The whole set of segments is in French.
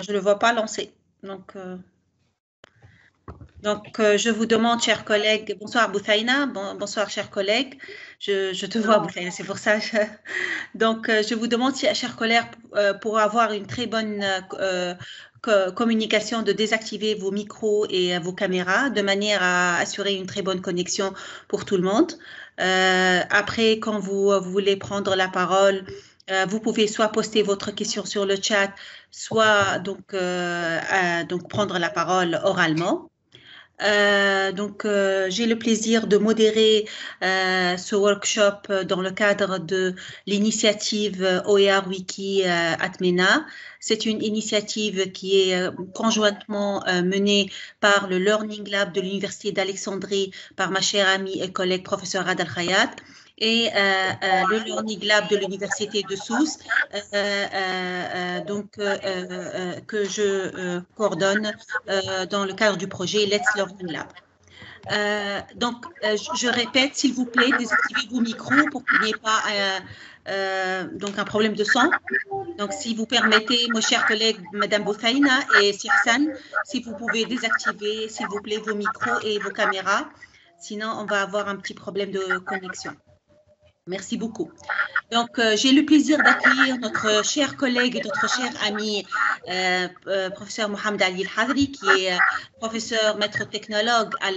Je ne le vois pas lancé. Donc, je vous demande, chers collègues, bonsoir Bouthaïna, bonsoir chers collègues, je te vois Bouthaïna, c'est pour ça. Donc, je vous demande, chers collègues, pour avoir une très bonne communication, de désactiver vos micros et vos caméras, de manière à assurer une très bonne connexion pour tout le monde. Après, quand vous voulez prendre la parole, vous pouvez soit poster votre question sur le chat, soit donc prendre la parole oralement. J'ai le plaisir de modérer ce workshop dans le cadre de l'initiative OER Wiki Atmena. C'est une initiative qui est conjointement menée par le Learning Lab de l'Université d'Alexandrie par ma chère amie et collègue professeure Rad Al-Khayat et le Learning Lab de l'Université de Sousse, que je coordonne dans le cadre du projet Let's Learning Lab. Je répète, s'il vous plaît, désactivez vos micros pour qu'il n'y ait pas un problème de son. Donc, si vous permettez, mes chers collègues, Madame Bouthaïna et Sirsan, si vous pouvez désactiver, s'il vous plaît, vos micros et vos caméras. Sinon, on va avoir un petit problème de connexion. Merci beaucoup. Donc, j'ai le plaisir d'accueillir notre cher collègue et notre cher ami, professeur Mohamed Ali El-Hadri, qui est professeur maître technologue à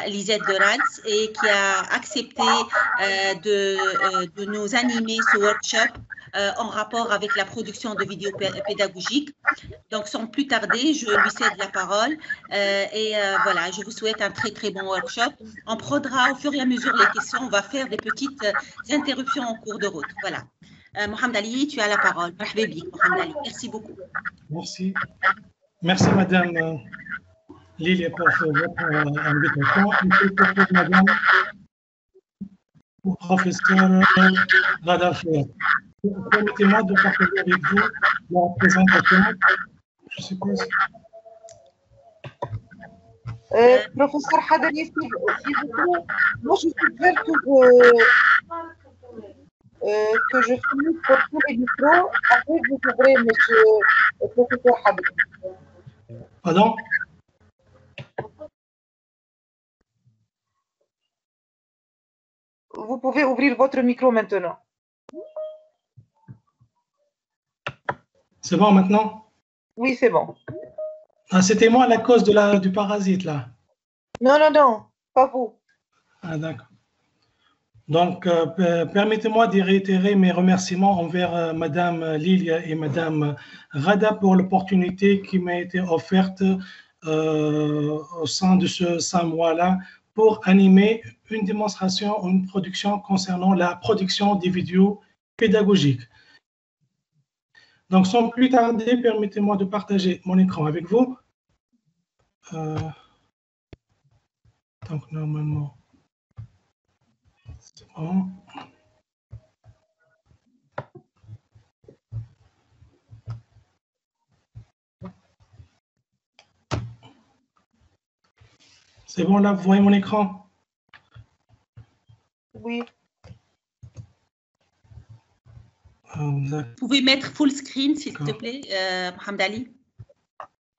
l'IZ de Rals et qui a accepté de nous animer ce workshop en rapport avec la production de vidéos pédagogiques. Donc, sans plus tarder, je lui cède la parole voilà, je vous souhaite un très, très bon workshop. On prendra au fur et à mesure les questions, on va faire des petites interruptions en cours de route. Voilà. Mohamed Ali, tu as la parole. Mohamed Ali, merci beaucoup. Merci. Merci, Madame Lily, pour votre invitation. Et Madame professeur Rad Al-Khayat. Permettez-moi de partager avec vous la présentation. Je suppose. Professeur Hadri, s'il vous plaît, moi je suggère que je finisse pour tous les micros. Après, vous ouvrez, monsieur le professeur Hadri. Pardon? Vous pouvez ouvrir votre micro maintenant. C'est bon maintenant? Oui, c'est bon. Ah, c'était moi la cause du parasite, là. Non, non, non, pas vous. Ah, d'accord. Donc, permettez-moi de réitérer mes remerciements envers Madame Lilia et Madame Rada pour l'opportunité qui m'a été offerte au sein de ce 5 mois-là pour animer une démonstration ou une production concernant la production des vidéos pédagogiques. Donc, sans plus tarder, permettez-moi de partager mon écran avec vous. Donc, normalement, c'est bon. C'est bon, là, vous voyez mon écran? Oui. Vous pouvez mettre full screen, s'il te plaît, Mohamed Ali?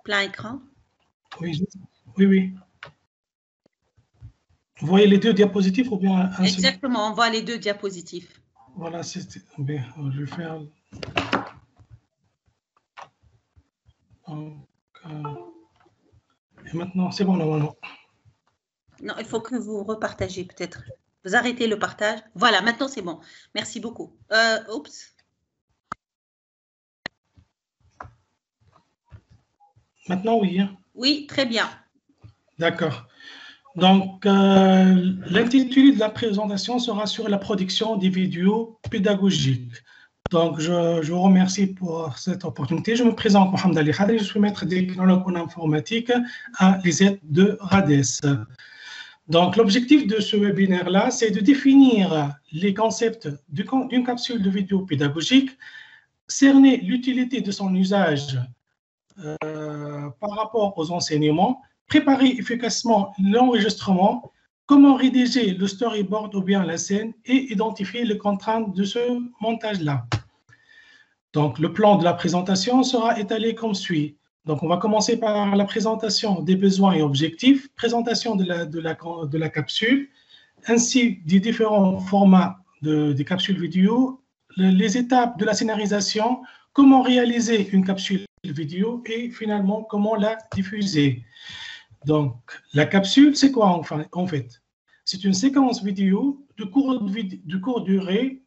Plein écran? Oui, oui, oui. Vous voyez les deux diapositives ou bien un seul? Exactement, on voit les deux diapositives. Voilà, bien, je vais faire. Donc, et maintenant, c'est bon normalement. Non, il faut que vous repartagez peut-être. Vous arrêtez le partage. Voilà, maintenant c'est bon. Merci beaucoup. Oups. Maintenant, oui. Hein? Oui, très bien. D'accord. Donc, l'intitulé de la présentation sera sur la production des vidéos pédagogiques. Donc, je vous remercie pour cette opportunité. Je me présente Mohamed Ali Hadri, je suis maître technologue en informatique à l'IZ de Rades. Donc, l'objectif de ce webinaire-là, c'est de définir les concepts d'une capsule de vidéo pédagogique, cerner l'utilité de son usage par rapport aux enseignements, préparer efficacement l'enregistrement, comment rédiger le storyboard ou bien la scène et identifier les contraintes de ce montage-là. Donc, le plan de la présentation sera étalé comme suit. Donc, on va commencer par la présentation des besoins et objectifs, présentation de la capsule, ainsi des différents formats des capsules vidéo, les étapes de la scénarisation, comment réaliser une capsule vidéo et finalement comment la diffuser. Donc, la capsule, c'est quoi en fait? C'est une séquence vidéo de courte durée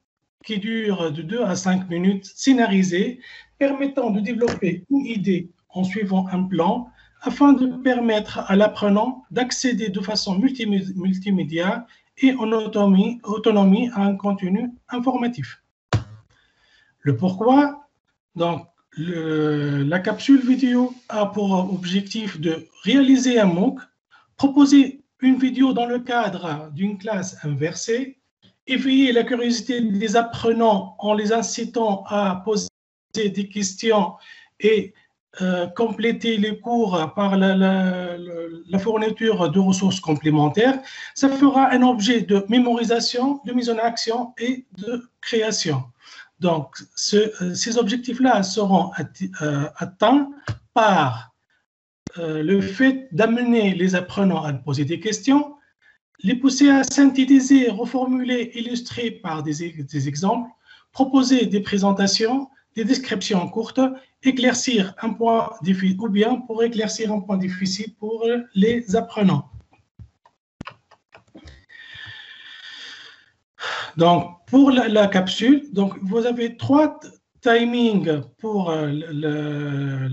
qui dure de 2 à 5 minutes, scénarisée, permettant de développer une idée en suivant un plan afin de permettre à l'apprenant d'accéder de façon multimédia et en autonomie à un contenu informatif. Le pourquoi? Donc, la capsule vidéo a pour objectif de réaliser un MOOC, proposer une vidéo dans le cadre d'une classe inversée, éveiller la curiosité des apprenants en les incitant à poser des questions et compléter les cours par la fourniture de ressources complémentaires. Ça fera un objet de mémorisation, de mise en action et de création. Donc, ces objectifs-là seront atteints par le fait d'amener les apprenants à poser des questions, les pousser à synthétiser, reformuler, illustrer par des exemples, proposer des présentations, des descriptions courtes, éclaircir un point difficile ou bien pour éclaircir un point difficile pour les apprenants. Donc, pour la capsule, donc, vous avez 3 timings pour la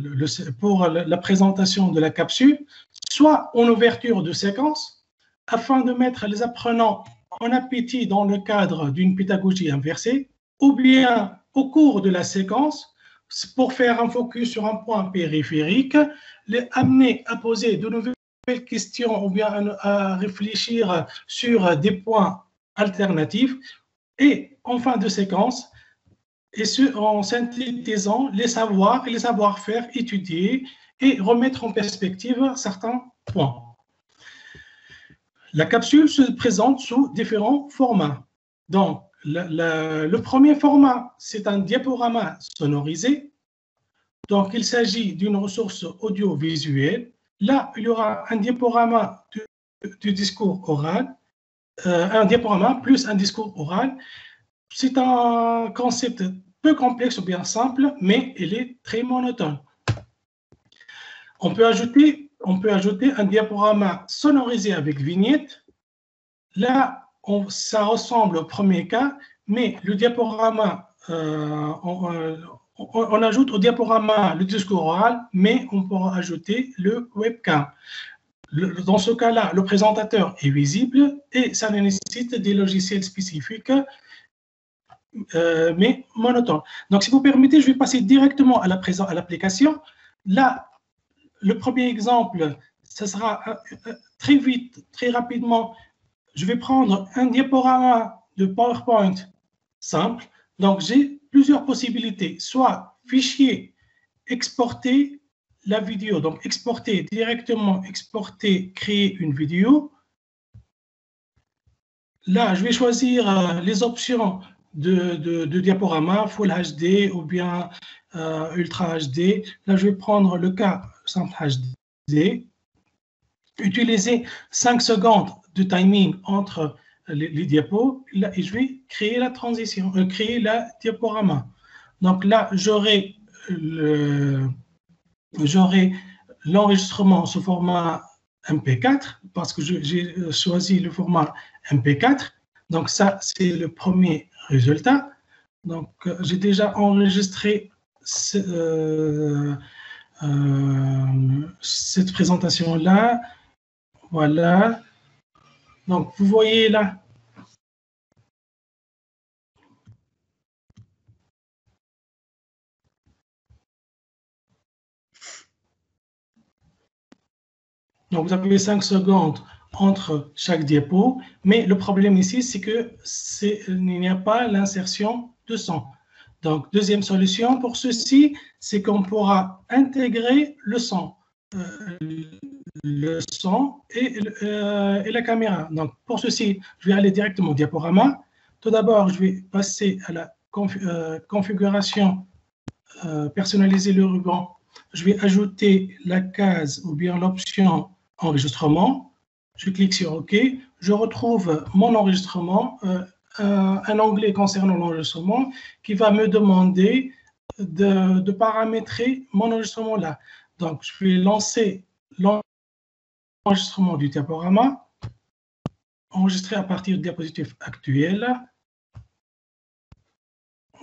présentation de la capsule, soit en ouverture de séquence, afin de mettre les apprenants en appétit dans le cadre d'une pédagogie inversée, ou bien au cours de la séquence, pour faire un focus sur un point périphérique, les amener à poser de nouvelles questions ou bien à réfléchir sur des points alternatifs, et en fin de séquence, et ce, en synthétisant les savoirs et les savoir-faire étudiés et remettre en perspective certains points. La capsule se présente sous différents formats. Donc, le premier format, c'est un diaporama sonorisé. Donc, il s'agit d'une ressource audiovisuelle. Là, il y aura un diaporama du discours oral, un diaporama plus un discours oral. C'est un concept peu complexe ou bien simple, mais il est très monotone. On peut ajouter un diaporama sonorisé avec vignette. Là, ça ressemble au premier cas, mais le diaporama, on ajoute au diaporama le discours oral, mais on pourra ajouter le webcam. Dans ce cas-là, le présentateur est visible et ça nécessite des logiciels spécifiques, mais monotones. Donc, si vous permettez, je vais passer directement à l'application. Là, le premier exemple, ce sera très vite, très rapidement. Je vais prendre un diaporama de PowerPoint simple. Donc, j'ai plusieurs possibilités. Soit fichier, exporter la vidéo. Donc, exporter directement, exporter, créer une vidéo. Là, je vais choisir les options de diaporama, Full HD ou bien Ultra HD. Là, je vais prendre le cas simple HD. Utiliser 5 secondes de timing entre les diapos. Là, et je vais créer la transition, créer la diaporama. Donc là, j'aurai l'enregistrement sous format MP4 parce que j'ai choisi le format MP4. Donc ça, c'est le premier résultat. Donc j'ai déjà enregistré cette présentation-là. Voilà. Donc vous voyez là. Donc, vous avez 5 secondes entre chaque diapo, mais le problème ici, c'est qu'il n'y a pas l'insertion de son. Donc, deuxième solution pour ceci, c'est qu'on pourra intégrer le son et la caméra. Donc, pour ceci, je vais aller directement au diaporama. Tout d'abord, je vais passer à la configuration personnaliser le ruban. Je vais ajouter la case ou bien l'option enregistrement. Je clique sur OK. Je retrouve mon enregistrement, un onglet concernant l'enregistrement qui va me demander de paramétrer mon enregistrement là. Donc, je vais lancer l'enregistrement du diaporama, enregistrer à partir du diapositive actuel.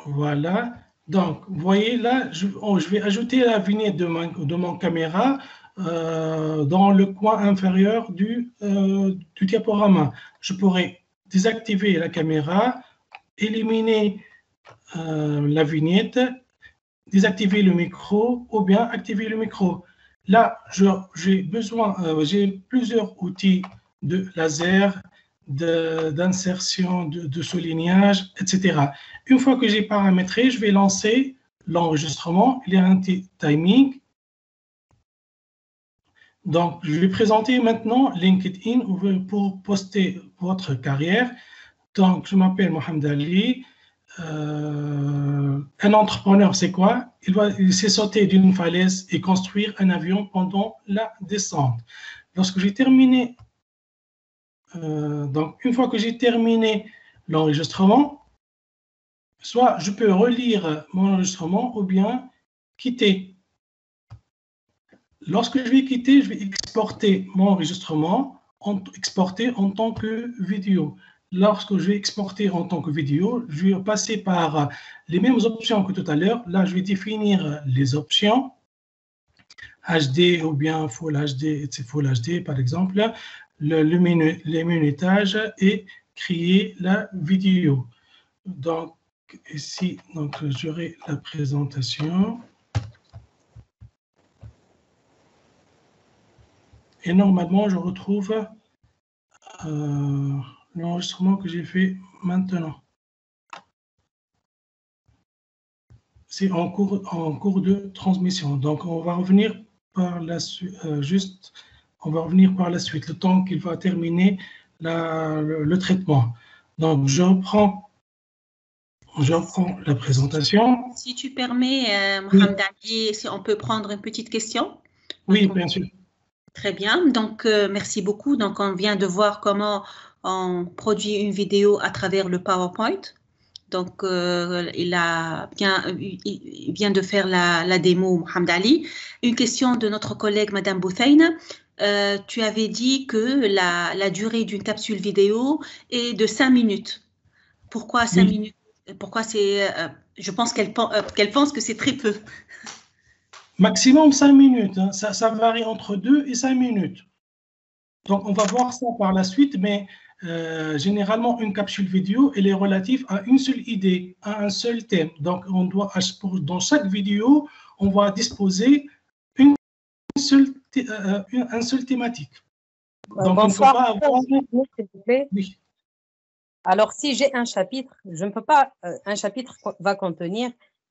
Voilà. Donc, vous voyez là, je vais ajouter la vignette de mon caméra dans le coin inférieur du diaporama. Je pourrais désactiver la caméra, éliminer la vignette, désactiver le micro ou bien activer le micro. Là, j'ai plusieurs outils de laser, d'insertion, de soulignage, etc. Une fois que j'ai paramétré, je vais lancer l'enregistrement. Il y a un timing. Donc, je vais présenter maintenant LinkedIn pour poster votre carrière. Donc, je m'appelle Mohamed Ali. Un entrepreneur, c'est quoi? Il sait sauter d'une falaise et construire un avion pendant la descente. Lorsque j'ai terminé, donc une fois que j'ai terminé l'enregistrement, soit je peux relire mon enregistrement ou bien quitter. Lorsque je vais quitter, je vais exporter mon enregistrement, exporter en tant que vidéo. Lorsque je vais exporter en tant que vidéo, je vais passer par les mêmes options que tout à l'heure. Là, je vais définir les options HD ou bien Full HD, Full HD par exemple, les minutages et créer la vidéo. Donc, ici, j'aurai la présentation. Et normalement, je retrouve l'enregistrement que j'ai fait maintenant. C'est en cours de transmission. Donc, on va revenir par la suite, on va revenir par la suite, le temps qu'il va terminer le traitement. Donc, je reprends la présentation. Si tu permets, Mohamed Ali, si on peut prendre une petite question. Oui, bien sûr. Très bien. Donc, merci beaucoup. Donc, on vient de voir comment on produit une vidéo à travers le PowerPoint. Donc, il vient de faire la démo, Mohamed Ali. Une question de notre collègue, Madame Bouthaïna. Tu avais dit que la durée d'une capsule vidéo est de 5 minutes. Pourquoi 5 minutes? Pourquoi c'est... je pense qu'elle pense que c'est très peu. Maximum 5 minutes. Hein. Ça varie entre 2 et 5 minutes. Donc, on va voir ça par la suite, mais généralement, une capsule vidéo, elle est relative à une seule idée, à un seul thème. Donc, dans chaque vidéo, on va disposer un seul thématique. Donc, bonsoir, s'il vous plaît. Oui. Alors, si j'ai un chapitre, je ne peux pas, un chapitre va contenir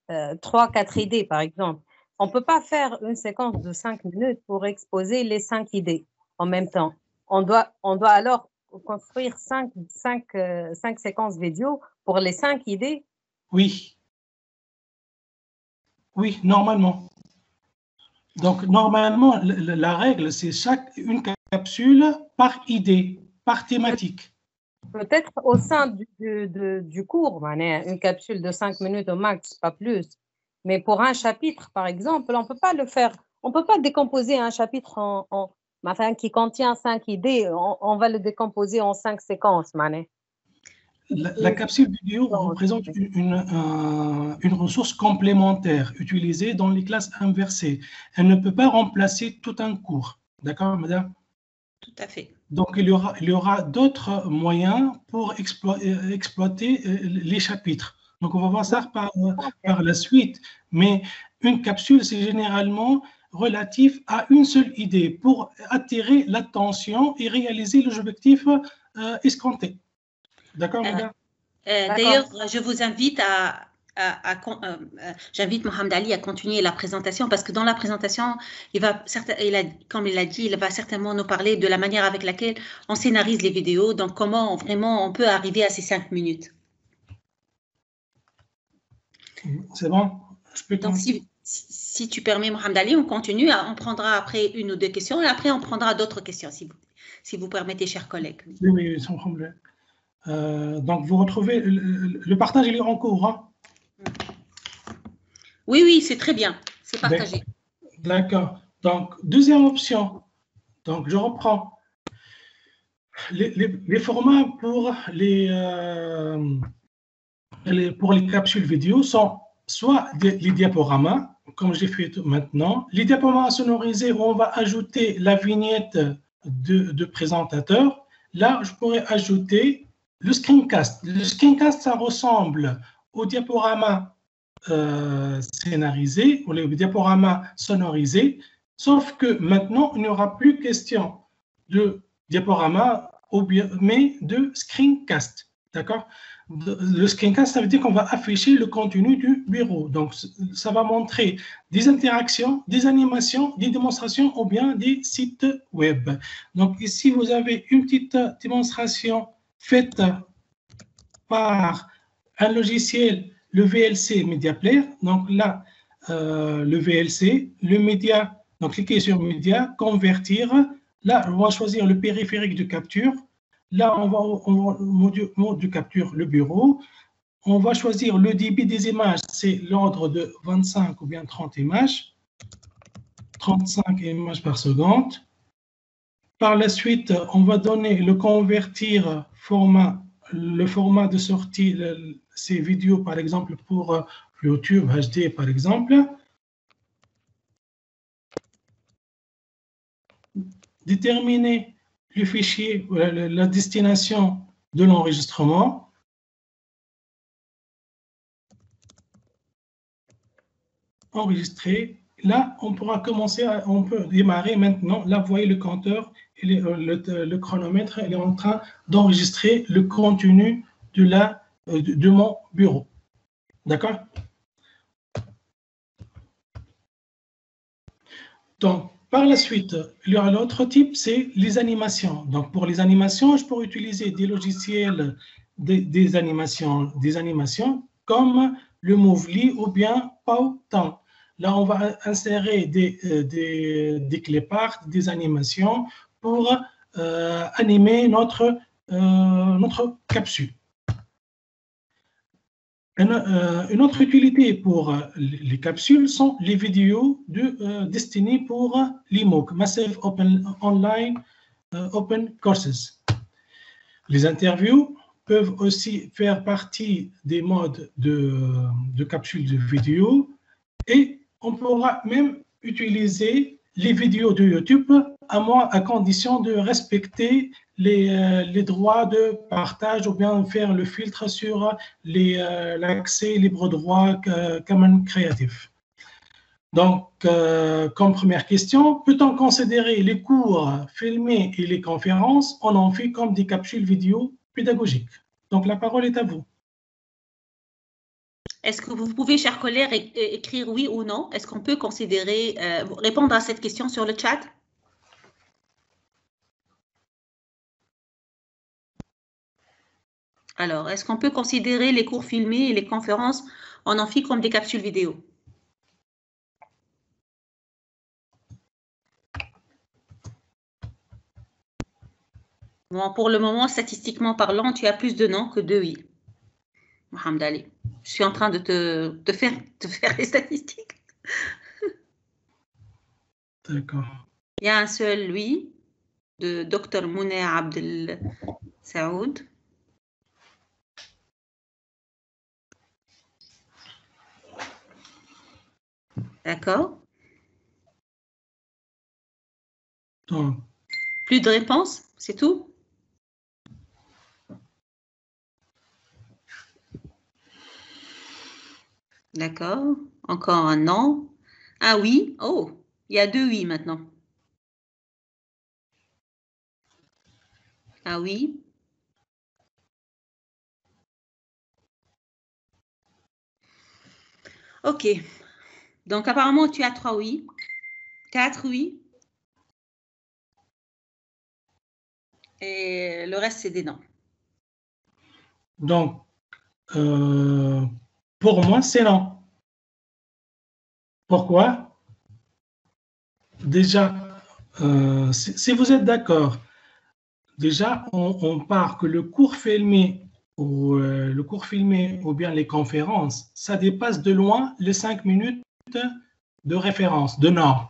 3-4 idées, par exemple. On ne peut pas faire une séquence de 5 minutes pour exposer les 5 idées en même temps. On doit alors construire 5 séquences vidéo pour les 5 idées. Oui. Oui, normalement. Donc, normalement, la règle, c'est une capsule par idée, par thématique. Peut-être au sein du cours, une capsule de 5 minutes au max, pas plus. Mais pour un chapitre, par exemple, on ne peut pas le faire. On ne peut pas décomposer un chapitre qui contient 5 idées. On va le décomposer en 5 séquences. La capsule vidéo représente une ressource complémentaire utilisée dans les classes inversées. Elle ne peut pas remplacer tout un cours. D'accord, madame? Tout à fait. Donc, il y aura d'autres moyens pour exploiter les chapitres. Donc, on va voir ça par la suite. Mais une capsule, c'est généralement relatif à une seule idée pour attirer l'attention et réaliser l'objectif escompté. D'accord, madame? D'ailleurs, je vous invite j'invite Mohamed Ali à continuer la présentation parce que dans la présentation, comme il a dit, il va certainement nous parler de la manière avec laquelle on scénarise les vidéos, donc comment vraiment on peut arriver à ces 5 minutes. C'est bon? Donc, si tu permets, Mohamed Ali, on continue. On prendra après une ou deux questions et après, on prendra d'autres questions, si vous permettez, chers collègues. Oui, oui, sans problème. Donc, vous retrouvez le partage, il est en cours. Hein? Oui, oui, c'est très bien. C'est partagé. D'accord. Donc, deuxième option. Donc, je reprends. Les formats pour les capsules vidéo sont soit les diaporamas, comme j'ai fait maintenant. Les diaporamas sonorisés, où on va ajouter la vignette de présentateur. Là, je pourrais ajouter le screencast. Le screencast, ça ressemble au diaporama scénarisé, ou les diaporamas sonorisés, sauf que maintenant, il n'y aura plus question de diaporama, mais de screencast. D'accord? Le screencast, ça veut dire qu'on va afficher le contenu du bureau. Donc, ça va montrer des interactions, des animations, des démonstrations ou bien des sites web. Donc, ici, vous avez une petite démonstration faite par un logiciel, le VLC Media Player. Donc là, le VLC, le média, donc cliquez sur média, convertir. Là, on va choisir le périphérique de capture. Là, on va mode de capture, le bureau. On va choisir le débit des images, c'est l'ordre de 25 ou bien 30 images. 35 images par seconde. Par la suite, on va donner le convertir format, le format de sortie, ces vidéos par exemple pour YouTube HD par exemple. Déterminer le fichier, la destination de l'enregistrement. Enregistrer. Là, on pourra commencer, on peut démarrer maintenant. Là, vous voyez le compteur, le chronomètre, il est en train d'enregistrer le contenu de mon bureau. D'accord? Donc, par la suite, il y aura l'autre type, c'est les animations. Donc, pour les animations, je pourrais utiliser des logiciels des animations comme le Movely ou bien Powtown. Là, on va insérer des cliparts, des animations pour animer notre capsule. Une autre utilité pour les capsules sont les vidéos destinées pour l'IMOOC, Massive Online Open Courses. Les interviews peuvent aussi faire partie des modes de capsules de vidéo et on pourra même utiliser les vidéos de YouTube à condition de respecter les droits de partage ou bien faire le filtre sur l'accès libre droit Common Creative. Donc, comme première question, peut-on considérer les cours filmés et les conférences en amphi comme des capsules vidéo pédagogiques? Donc, la parole est à vous. Est-ce que vous pouvez, chers collègues, écrire oui ou non? Est-ce qu'on peut considérer, répondre à cette question sur le chat? Alors, est-ce qu'on peut considérer les cours filmés et les conférences en amphi comme des capsules vidéo? Bon, pour le moment, statistiquement parlant, tu as plus de non que de oui. Mohamed Ali, je suis en train de te faire les statistiques. D'accord. Il y a un seul oui de Dr Mounir Abdel Saoud. D'accord. Plus de réponses, c'est tout? D'accord. Encore un non. Un oui. Oh, il y a deux oui maintenant. Un oui. Ok. Donc, apparemment, tu as 3 oui. 4 oui. Et le reste, c'est des non. Donc, pour moi, c'est non. Pourquoi? Déjà, si vous êtes d'accord, déjà, on part que le cours filmé ou bien les conférences, ça dépasse de loin les 5 minutes de référence, de norme.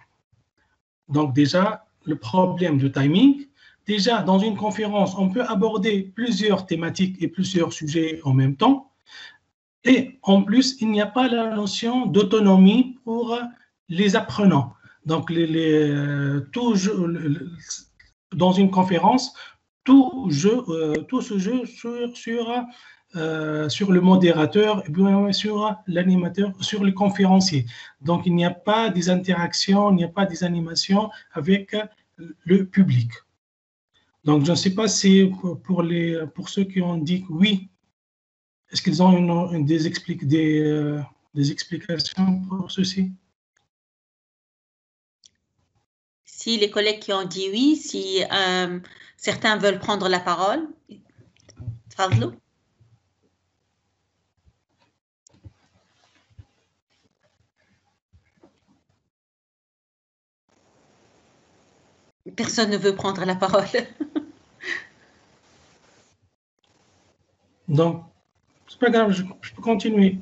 Donc déjà, le problème de timing, déjà dans une conférence, on peut aborder plusieurs thématiques et plusieurs sujets en même temps. Et en plus, il n'y a pas la notion d'autonomie pour les apprenants. Donc, dans une conférence, tout se joue sur le modérateur, sur l'animateur, sur le conférencier. Donc, il n'y a pas des interactions, il n'y a pas des animations avec le public. Donc, je ne sais pas si pour ceux qui ont dit oui, est-ce qu'ils ont des explications pour ceci? Si les collègues qui ont dit oui, si certains veulent prendre la parole, Fadlou. Personne ne veut prendre la parole. Donc, c'est pas grave, je peux continuer.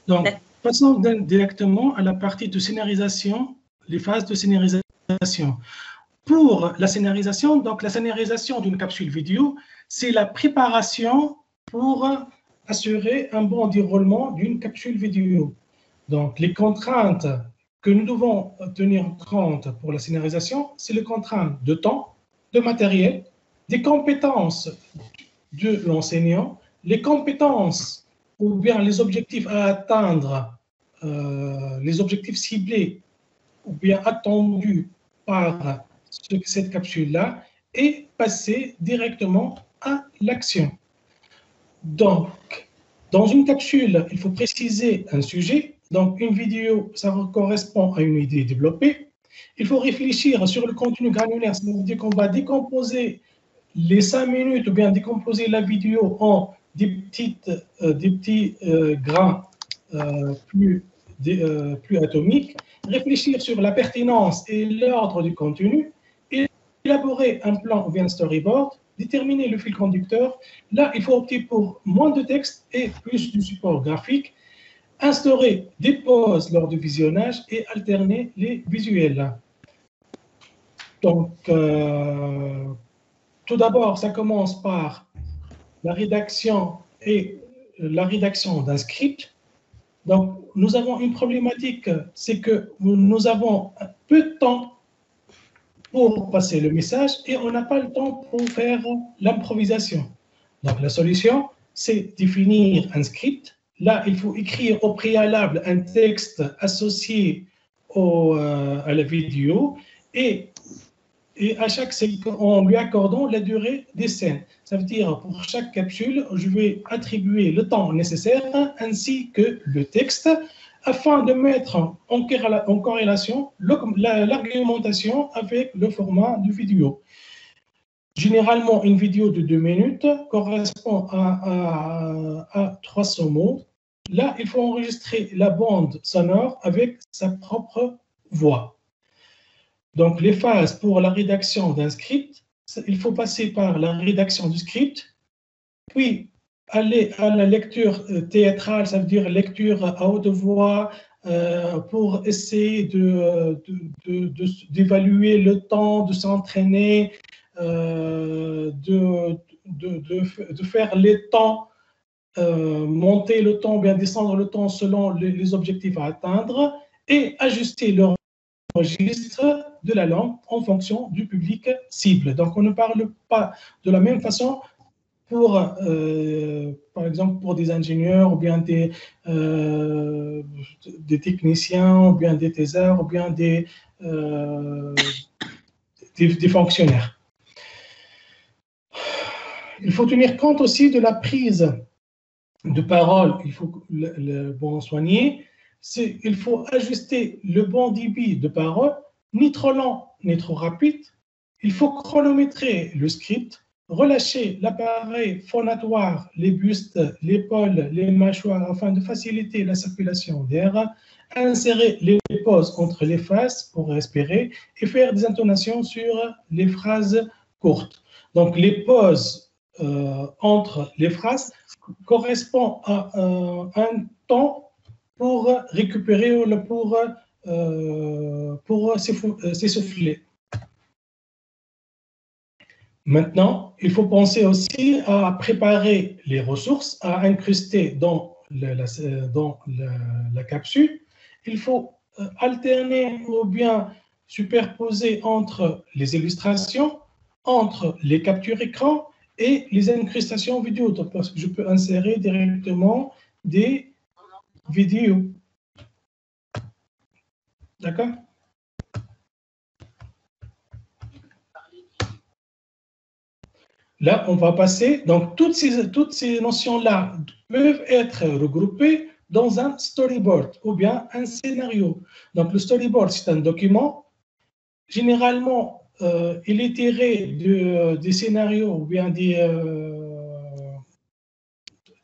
Donc, passons directement à la partie de scénarisation, les phases de scénarisation. Pour la scénarisation, donc la scénarisation d'une capsule vidéo, c'est la préparation pour assurer un bon déroulement d'une capsule vidéo. Donc, les contraintes que nous devons tenir compte pour la scénarisation, c'est les contraintes de temps, de matériel, des compétences de l'enseignant, les compétences ou bien les objectifs à atteindre, les objectifs ciblés ou bien attendus par cette capsule-là et passer directement à l'action. Donc, dans une capsule, il faut préciser un sujet. Donc, une vidéo, ça correspond à une idée développée. Il faut réfléchir sur le contenu granulaire, c'est-à-dire qu'on va décomposer les 5 minutes ou bien décomposer la vidéo en des petits grains plus atomiques, réfléchir sur la pertinence et l'ordre du contenu, élaborer un plan ou bien un storyboard, déterminer le fil conducteur. Là, il faut opter pour moins de texte et plus du support graphique, instaurer des pauses lors du visionnage et alterner les visuels. Donc, tout d'abord, ça commence par la rédaction d'un script. Donc, nous avons une problématique, c'est que nous avons peu de temps pour passer le message et on n'a pas le temps pour faire l'improvisation. Donc, la solution, c'est définir un script. Là, il faut écrire au préalable un texte associé à la vidéo et à chaque scène, en lui accordant la durée des scènes. Ça veut dire, pour chaque capsule, je vais attribuer le temps nécessaire ainsi que le texte afin de mettre en corrélation l'argumentation avec le format de vidéo. Généralement, une vidéo de 2 minutes correspond à 300 mots. Là, il faut enregistrer la bande sonore avec sa propre voix. Donc, les phases pour la rédaction d'un script, il faut passer par la rédaction du script, puis aller à la lecture théâtrale, ça veut dire lecture à haute voix, pour essayer d'évaluer le temps, de s'entraîner, de faire les temps, monter le temps, bien descendre le temps selon les objectifs à atteindre et ajuster leur registre de la langue en fonction du public cible. Donc, on ne parle pas de la même façon pour, par exemple, pour des ingénieurs ou bien des techniciens ou bien des thésards ou bien des fonctionnaires. Il faut tenir compte aussi de la prise de parole. Il faut le bon soigner. Il faut ajuster le bon débit de parole, ni trop lent, ni trop rapide. Il faut chronométrer le script, relâcher l'appareil phonatoire, les bustes, l'épaule, les mâchoires, afin de faciliter la circulation d'air, insérer les pauses entre les phrases pour respirer et faire des intonations sur les phrases courtes. Donc, les pauses entre les phrases correspondent à un temps pour récupérer ou pour s'essouffler. Maintenant, il faut penser aussi à préparer les ressources, à incruster dans la capsule. Il faut alterner ou bien superposer entre les illustrations, entre les captures écran et les incrustations vidéo, parce que je peux insérer directement des vidéos. D'accord? Là, on va passer, donc toutes ces notions-là peuvent être regroupées dans un storyboard ou bien un scénario. Donc, le storyboard, c'est un document. Généralement, il est tiré des scénarios ou bien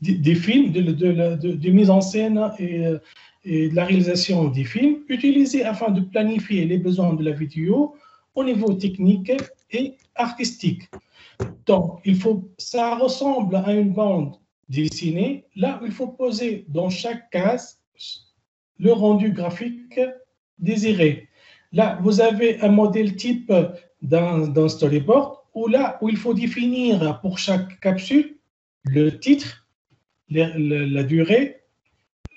des films, de mise en scène et de la réalisation des films, utilisés afin de planifier les besoins de la vidéo au niveau technique et artistique. Donc, ça ressemble à une bande dessinée. Là, il faut poser dans chaque case le rendu graphique désiré. Là, vous avez un modèle type d'un storyboard où il faut définir pour chaque capsule le titre, la durée,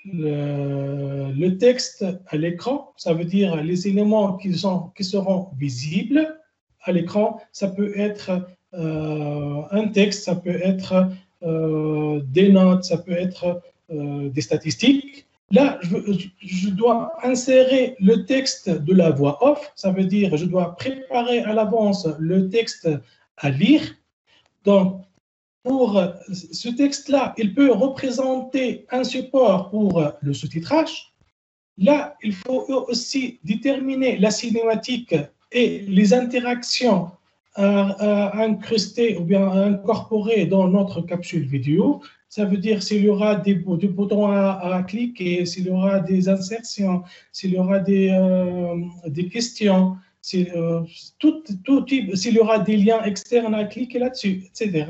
le texte à l'écran, ça veut dire les éléments qui seront visibles à l'écran. Ça peut être un texte, ça peut être des notes, ça peut être des statistiques. Là, je dois insérer le texte de la voix off, ça veut dire je dois préparer à l'avance le texte à lire. Donc, pour ce texte-là, il peut représenter un support pour le sous-titrage. Là, il faut aussi déterminer la cinématique et les interactions à incruster ou bien à incorporer dans notre capsule vidéo. Ça veut dire s'il y aura des boutons à cliquer, s'il y aura des insertions, s'il y aura des questions, tout type, s'il y aura des liens externes à cliquer là-dessus, etc.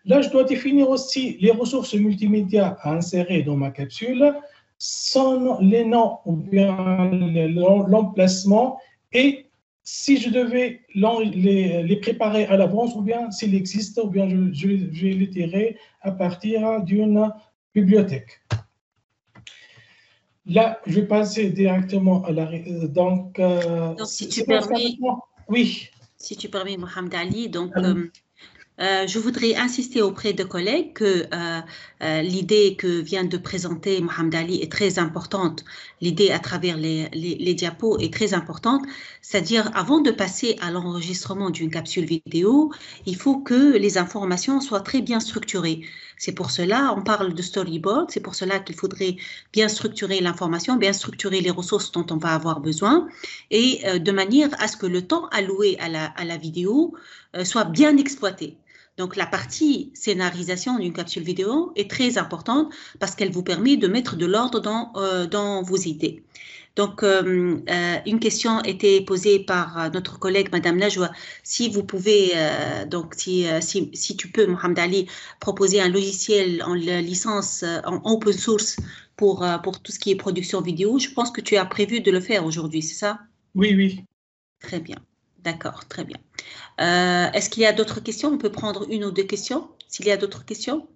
Là, je dois définir aussi les ressources multimédia à insérer dans ma capsule, les noms ou bien l'emplacement, et si je devais les préparer à l'avance ou bien s'il existe ou bien je vais les tirer à partir d'une bibliothèque. Là, je vais passer directement à la... Donc si tu permets... Oui. Si tu permets, Mohamed Ali, donc... je voudrais insister auprès de collègues que l'idée que vient de présenter Mohamed Ali est très importante. L'idée à travers les diapos est très importante. C'est-à-dire, avant de passer à l'enregistrement d'une capsule vidéo, il faut que les informations soient très bien structurées. C'est pour cela, on parle de storyboard, c'est pour cela qu'il faudrait bien structurer l'information, bien structurer les ressources dont on va avoir besoin et de manière à ce que le temps alloué à la vidéo soit bien exploité. Donc, la partie scénarisation d'une capsule vidéo est très importante parce qu'elle vous permet de mettre de l'ordre dans vos idées. Donc, une question était posée par notre collègue, Madame Najwa. Si vous pouvez, donc si tu peux, Mohamed Ali, proposer un logiciel en licence, en open source pour tout ce qui est production vidéo, je pense que tu as prévu de le faire aujourd'hui, c'est ça? Oui, oui. Très bien. D'accord, très bien. Est-ce qu'il y a d'autres questions? On peut prendre une ou deux questions, s'il y a d'autres questions.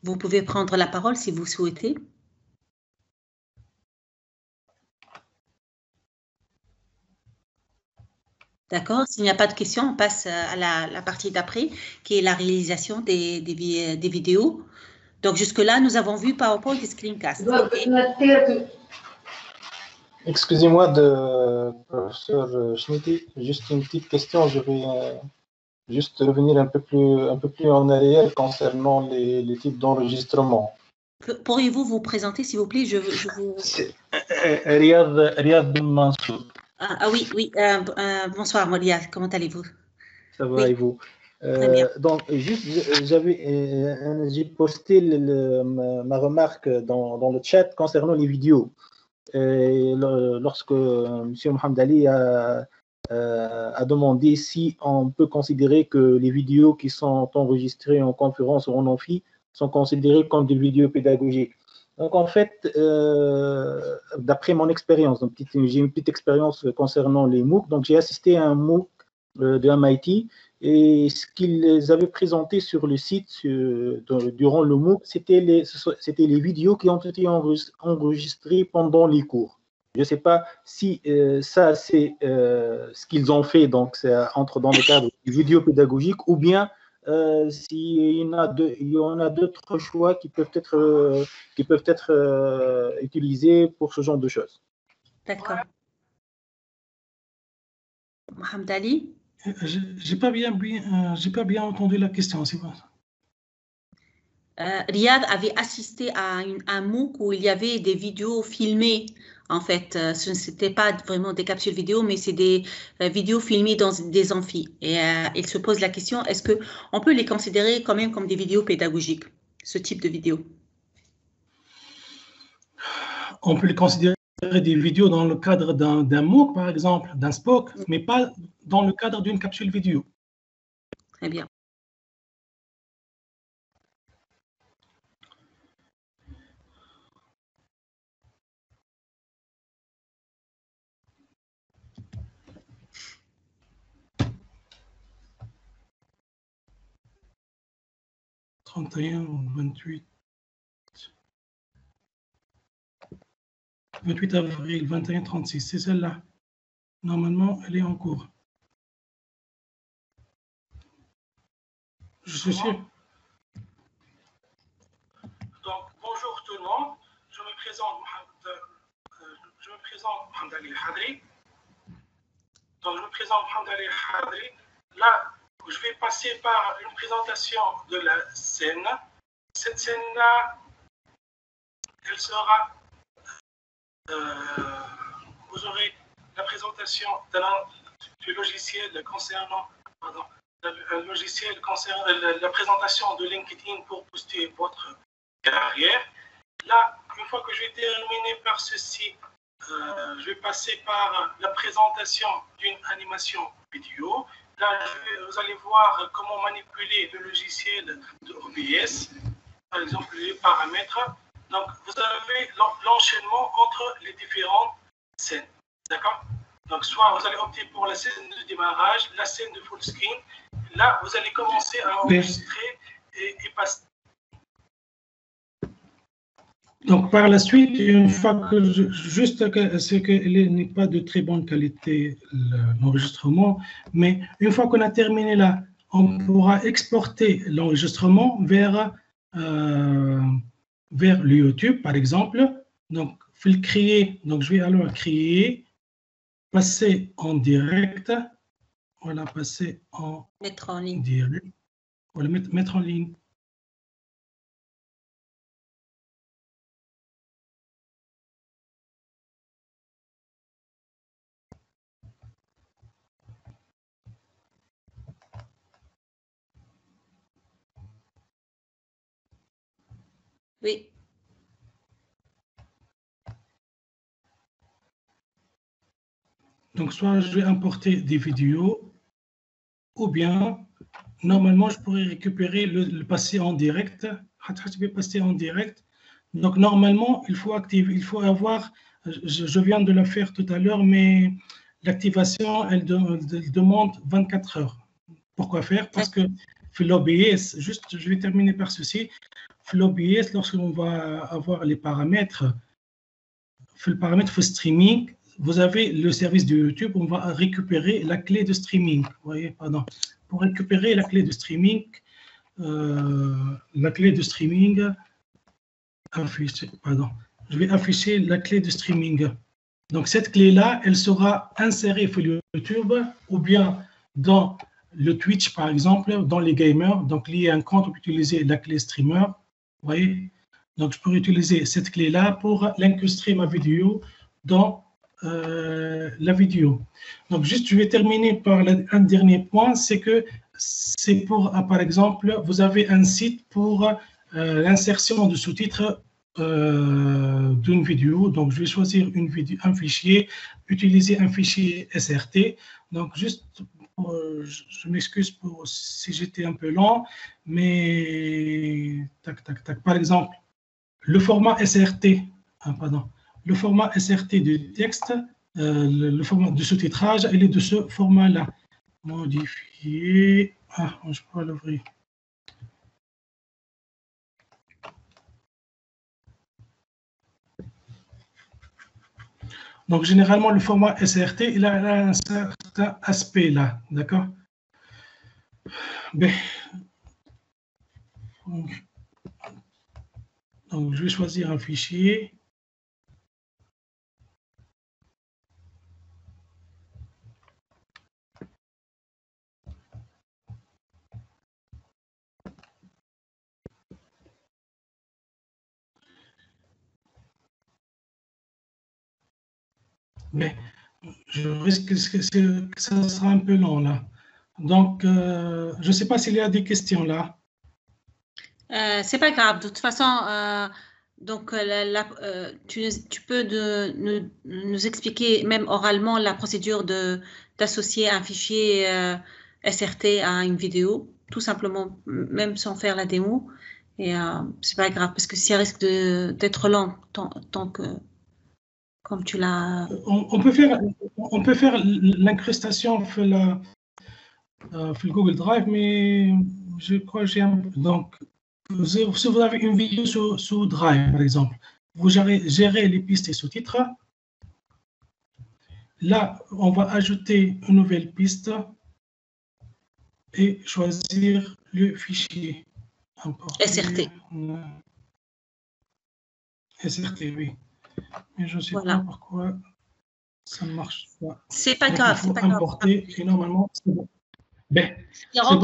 Vous pouvez prendre la parole si vous souhaitez. D'accord, s'il n'y a pas de questions, on passe à la partie d'après, qui est la réalisation des vidéos. Donc, jusque-là, nous avons vu PowerPoint et Screencast. Excusez-moi, professeur Schnitti, juste une petite question. Je vais juste revenir un peu plus en arrière concernant les types d'enregistrement. Pourriez-vous vous présenter, s'il vous plaît? Riyad Ben Mansour. Ah oui, bonsoir Molia, comment allez-vous? Ça va, oui. Et vous? Donc, juste, j'ai posté ma remarque dans le chat concernant les vidéos. Et lorsque M. Mohamed Ali a demandé si on peut considérer que les vidéos qui sont enregistrées en conférence ou en amphi sont considérées comme des vidéos pédagogiques. Donc, en fait, d'après mon expérience, j'ai une petite expérience concernant les MOOC. Donc, j'ai assisté à un MOOC de MIT. Et ce qu'ils avaient présenté sur le site durant le MOOC, c'était les vidéos qui ont été enregistrées pendant les cours. Je ne sais pas si ça, c'est ce qu'ils ont fait, donc ça entre dans le cadre du vidéo pédagogique, ou bien s'il y en a d'autres choix qui peuvent être utilisés pour ce genre de choses. D'accord. Mohamed Ali? J'ai pas bien entendu la question, c'est quoi? Riyad avait assisté à un MOOC où il y avait des vidéos filmées. En fait, ce n'était pas vraiment des capsules vidéo, mais c'est des vidéos filmées dans des amphis. Et il se pose la question, est-ce qu'on peut les considérer quand même comme des vidéos pédagogiques, ce type de vidéos? On peut les considérer des vidéos dans le cadre d'un MOOC, par exemple, d'un SPOC, mais pas dans le cadre d'une capsule vidéo. Très bien. « 31 ou 28. 28 avril, 21-36, c'est celle-là. Normalement, elle est en cours. Je suis sûr. Donc, bonjour tout le monde. Je me présente Mohamed Ali Hadri. Donc, je me présente Mohamed Ali Hadri. Là, je vais passer par une présentation de la scène. Cette scène-là, elle sera... vous aurez la présentation du logiciel concernant... Pardon, le logiciel concernant la présentation de LinkedIn pour booster votre carrière. Là, une fois que je vais terminer par ceci, je vais passer par la présentation d'une animation vidéo. Là, vous allez voir comment manipuler le logiciel de OBS, par exemple les paramètres. Donc, vous avez l'enchaînement entre les différentes scènes. D'accord? Donc, soit vous allez opter pour la scène de démarrage, la scène de full screen. Là, vous allez commencer à enregistrer et passer. Donc, par la suite, une fois que c'est qu'il n'est pas de très bonne qualité l'enregistrement, mais une fois qu'on a terminé là, on pourra exporter l'enregistrement vers le YouTube, par exemple. Donc, il faut le créer. Donc, je vais alors créer, passer en direct. Voilà, passer en mettre en ligne. Direct. Voilà, mettre en ligne. Oui. Donc, soit je vais importer des vidéos, ou bien, normalement, je pourrais récupérer le passer en direct. Je vais passer en direct. Donc, normalement, il faut avoir, je viens de la faire tout à l'heure, mais l'activation, elle demande 24 heures. Pourquoi faire? Parce que l'OBS, juste, je vais terminer par ceci. L'OBS, lorsqu'on va avoir les paramètres, le paramètre streaming, vous avez le service de YouTube, on va récupérer la clé de streaming. Vous voyez, pardon. Pour récupérer la clé de streaming, je vais afficher la clé de streaming. Donc, cette clé-là, elle sera insérée sur YouTube ou bien dans le Twitch, par exemple, dans les gamers. Donc, lié à un compte, on peut utiliser la clé streamer. Vous voyez? Donc, je peux utiliser cette clé-là pour l'incruster ma vidéo dans la vidéo. Donc, juste, je vais terminer par un dernier point, c'est que c'est pour, par exemple, vous avez un site pour l'insertion de sous-titres d'une vidéo. Donc, je vais choisir un fichier, utiliser un fichier SRT. Donc, juste, je m'excuse si j'étais un peu lent, mais tac, tac, tac. Par exemple, le format SRT, le format SRT du texte, le format de sous-titrage, il est de ce format-là. Modifier. Ah, je peux l'ouvrir. Donc, généralement, le format SRT, il a un certain aspect là, d'accord? Donc, je vais choisir un fichier. Mais je risque que ça sera un peu long là. Donc, je ne sais pas s'il y a des questions là. C'est pas grave. De toute façon, donc tu peux nous expliquer même oralement la procédure d'associer un fichier SRT à une vidéo, tout simplement, même sans faire la démo. Et c'est pas grave parce que ça risque d'être lent tant que comme tu l'as. On peut faire l'incrustation sur le Google Drive, mais je crois que j'ai un. Donc, si vous avez une vidéo sous Drive, par exemple, vous gérez les pistes et sous-titres. Là, on va ajouter une nouvelle piste et choisir le fichier. SRT. SRT, oui. Mais je ne sais pas pourquoi ça ne marche pas. C'est pas grave, c'est pas grave. Importer et normalement, c'est bon. On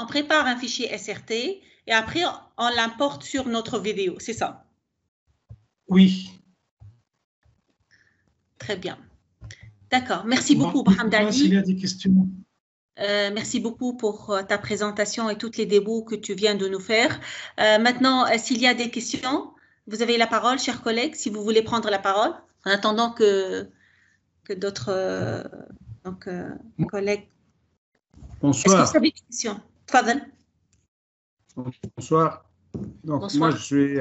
prépare un fichier SRT et après on l'importe sur notre vidéo, c'est ça? Oui. Très bien. D'accord. Merci beaucoup, Mohamed Ali. S'il y a des questions. Merci beaucoup pour ta présentation et toutes les démos que tu viens de nous faire. Maintenant, s'il y a des questions, vous avez la parole, chers collègues, si vous voulez prendre la parole, en attendant que d'autres collègues. Bonsoir. Est-ce que vous avez des questions? Fadel. Bonsoir. Donc, bonsoir. Moi, je suis.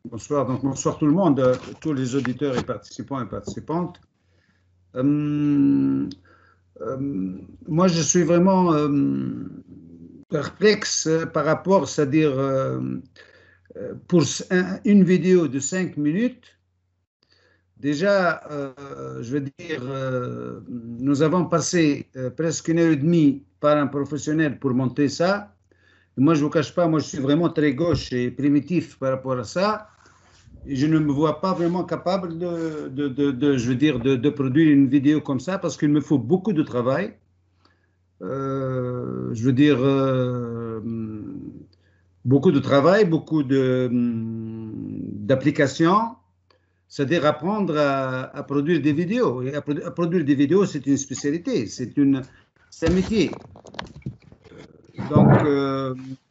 Bonsoir. Donc, bonsoir tout le monde, tous les auditeurs et participants et participantes. Moi, je suis vraiment perplexe par rapport, c'est-à-dire pour une vidéo de 5 minutes, déjà, je veux dire, nous avons passé presque 1h30 par un professionnel pour monter ça. Et moi, je ne vous cache pas, moi, je suis vraiment très gauche et primitif par rapport à ça. Et je ne me vois pas vraiment capable je veux dire, de produire une vidéo comme ça parce qu'il me faut beaucoup de travail. Je veux dire, beaucoup de travail, beaucoup d'applications, c'est-à-dire apprendre à produire des vidéos. Et à produire des vidéos, c'est une spécialité, c'est un métier. Donc,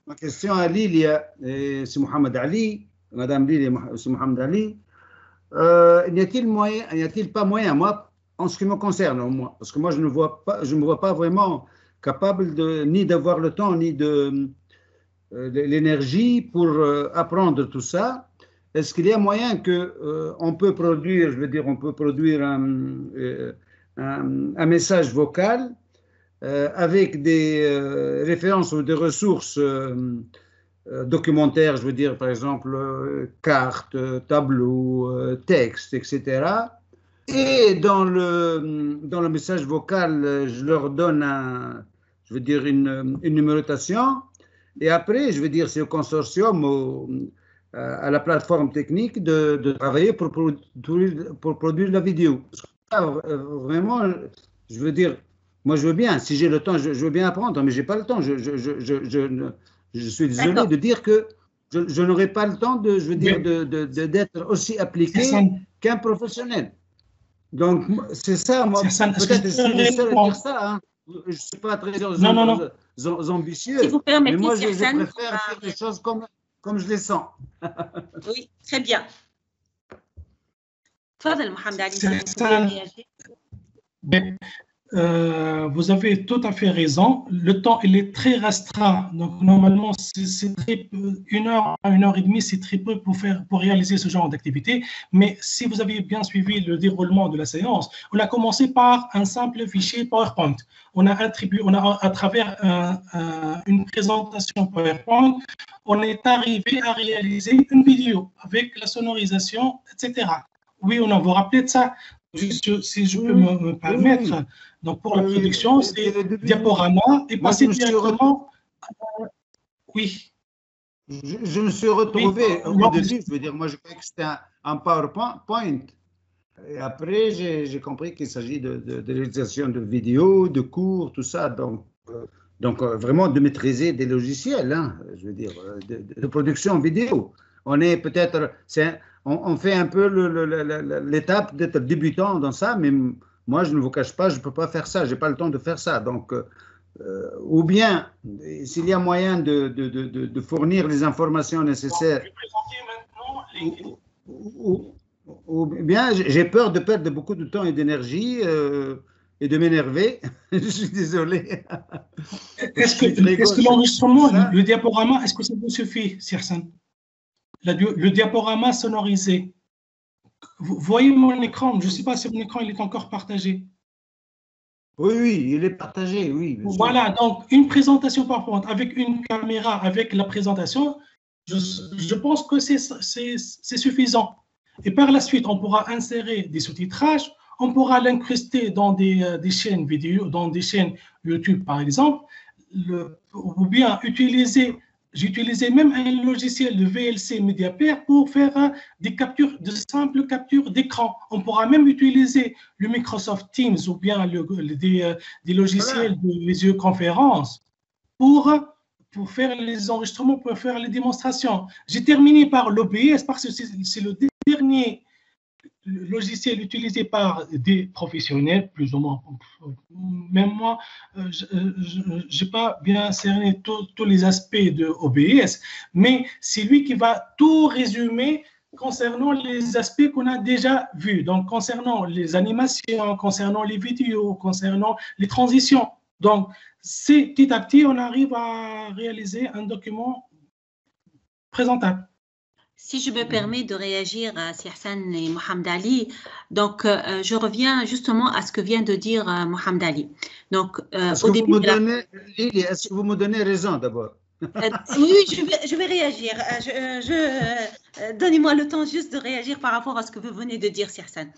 ma question à Lilia, c'est Mohamed Ali. Madame Lilia, c'est Mohamed Ali. N'y a-t-il pas moyen, moi, en ce qui me concerne, moi, parce que moi, je ne me vois pas vraiment capable ni d'avoir le temps, ni de l'énergie pour apprendre tout ça. Est-ce qu'il y a moyen qu'on peut produire, je veux dire, on peut produire un message vocal avec des références ou des ressources documentaires, je veux dire, par exemple, cartes, tableaux, textes, etc. Et dans le message vocal, je leur donne je veux dire, une numérotation. Et après, je veux dire, c'est au consortium, à la plateforme technique de travailler pour produire la vidéo. Vraiment, je veux dire, moi, je veux bien, si j'ai le temps, je veux bien apprendre, mais je n'ai pas le temps. Je suis désolé de dire que je n'aurai pas le temps je veux dire, d'être aussi appliqué qu'un professionnel. Donc, c'est ça, moi, peut-être que je suis le seul à dire ça. Hein. je ne suis pas très ambitieux, si vous permettez, mais moi, je préfère faire les choses comme je les sens. Oui, très bien. Fadel Mohamed Ali, si vous pouvez réagir. Vous avez tout à fait raison. Le temps, il est très restreint. Donc, normalement, c'est très peu, 1 heure à 1 heure et demie, c'est très peu pour réaliser ce genre d'activité. Mais si vous avez bien suivi le déroulement de la séance, on a commencé par un simple fichier PowerPoint. On a à travers une présentation PowerPoint, on est arrivé à réaliser une vidéo avec la sonorisation, etc. Oui, on vous rappelez de ça? Juste, si je peux me permettre, donc pour la production, c'est diaporama et passer directement. Oui. Je me suis retrouvé au début, je veux dire, moi je croyais que c'était un PowerPoint. Et après, j'ai compris qu'il s'agit de réalisation de vidéos, de cours, tout ça. Donc vraiment de maîtriser des logiciels, hein, je veux dire, de production vidéo. On est peut-être, on fait un peu l'étape d'être débutant dans ça, mais moi, je ne vous cache pas, je ne peux pas faire ça, je n'ai pas le temps de faire ça. Donc, ou bien, s'il y a moyen de fournir les informations nécessaires, ou bien j'ai peur de perdre beaucoup de temps et d'énergie et de m'énerver. Je suis désolé. Est-ce que l'enregistrement, le diaporama, est-ce que ça vous suffit, Sirsan? Le diaporama sonorisé. Vous voyez mon écran? Je ne sais pas si mon écran il est encore partagé. Oui, il est partagé, oui. Voilà, donc une présentation PowerPoint avec une caméra, avec la présentation, je pense que c'est suffisant. Et par la suite, on pourra insérer des sous-titrages, on pourra l'incruster dans des chaînes vidéo, dans des chaînes YouTube par exemple, ou bien j'utilisais même un logiciel de VLC MediaPair pour faire de simples captures d'écran. On pourra même utiliser le Microsoft Teams ou bien des logiciels de visioconférence pour faire les enregistrements, pour faire les démonstrations. J'ai terminé par l'OBS parce que c'est le dernier logiciel utilisé par des professionnels, plus ou moins. Même moi, je n'ai pas bien cerné tous les aspects de OBS, mais c'est lui qui va tout résumer concernant les aspects qu'on a déjà vus. Donc, concernant les animations, concernant les vidéos, concernant les transitions. Donc, petit à petit, on arrive à réaliser un document présentable. Si je me permets de réagir à Sirsan et Mohamed Ali, donc je reviens justement à ce que vient de dire Mohamed Ali. Donc, est-ce que vous me donnez raison d'abord? Oui, je vais réagir. Donnez-moi le temps juste de réagir par rapport à ce que vous venez de dire, Sirsan.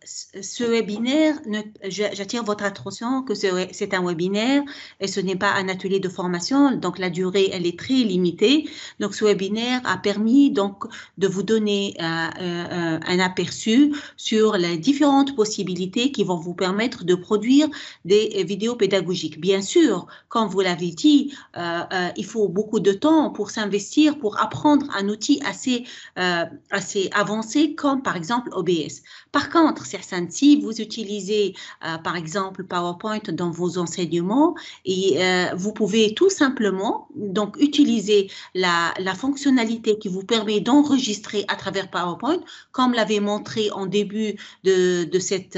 Ce webinaire, j'attire votre attention que c'est un webinaire et ce n'est pas un atelier de formation, donc la durée elle est très limitée. Donc ce webinaire a permis donc de vous donner un aperçu sur les différentes possibilités qui vont vous permettre de produire des vidéos pédagogiques. Bien sûr, comme vous l'avez dit, il faut beaucoup de temps pour s'investir, pour apprendre un outil assez avancé comme par exemple OBS. Par contre, si vous utilisez par exemple PowerPoint dans vos enseignements, et vous pouvez tout simplement donc utiliser la fonctionnalité qui vous permet d'enregistrer à travers PowerPoint, comme l'avait montré en début de cette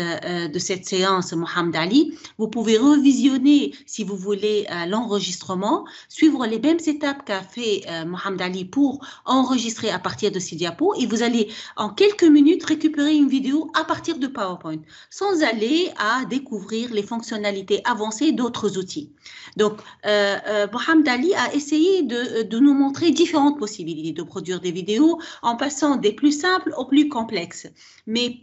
séance Mohamed Ali. Vous pouvez revisionner si vous voulez l'enregistrement, suivre les mêmes étapes qu'a fait Mohamed Ali pour enregistrer à partir de ces diapos et vous allez en quelques minutes récupérer une vidéo à partir de PowerPoint, sans aller à découvrir les fonctionnalités avancées d'autres outils. Donc, Mohamed Ali a essayé de nous montrer différentes possibilités de produire des vidéos en passant des plus simples aux plus complexes. Mais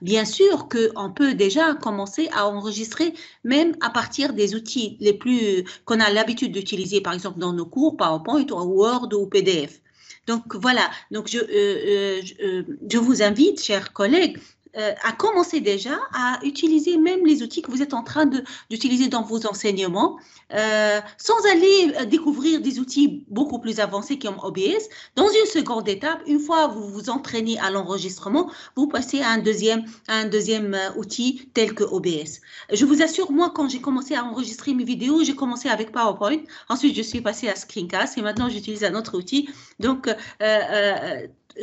bien sûr qu'on peut déjà commencer à enregistrer même à partir des outils les plus qu'on a l'habitude d'utiliser, par exemple dans nos cours, PowerPoint ou Word ou PDF. Donc voilà, donc je vous invite, chers collègues, à commencer déjà à utiliser même les outils que vous êtes en train d'utiliser dans vos enseignements, sans aller découvrir des outils beaucoup plus avancés comme OBS. Dans une seconde étape, une fois vous vous entraînez à l'enregistrement, vous passez à un deuxième outil tel que OBS. Je vous assure, moi, quand j'ai commencé à enregistrer mes vidéos, j'ai commencé avec PowerPoint. Ensuite, je suis passée à Screencast et maintenant, j'utilise un autre outil. Donc,